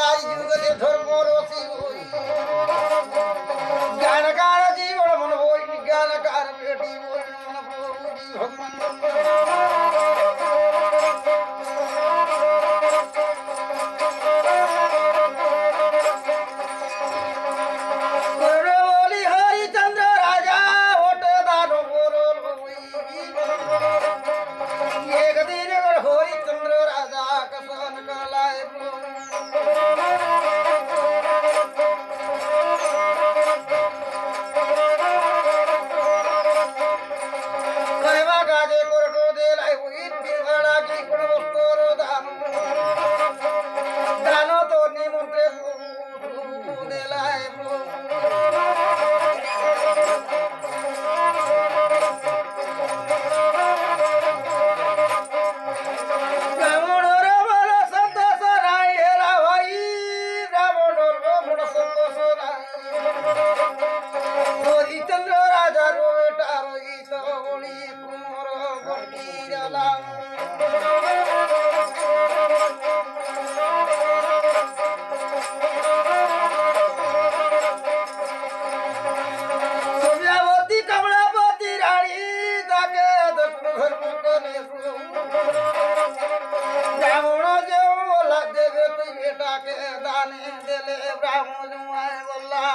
আজ যুগতে ধর্ম রসি জ্ঞানকার জীবন মন বই জ্ঞানকার বেটি বই মন প্রভুজি ভগবান বলি হরিচন্দ্র রাজা ওটে দানো বরল একদিন হরিচন্দ্র রাজা কসন কলায় কইবা কাজে করটো দেলাই উইত বিগড়া কি কোন বস্তর দান দান তো নিমন্ত্রে দেলাই রাবণর বড় সন্তোষ নাই হেরা ভাই রাবণর বড় সন্তোষ নাই হরিচন্দ্র রাজার বেটা রহিত বলি কুমর গটি জ্বালা সৌম্যাবতী কমলাবতী রানী তাকে দক্ষিণ ধর্ম করে ব্রাহ্মণ যে বলা দেবে তুই বেটাকে দানে দিলে ব্রাহ্মণ বললা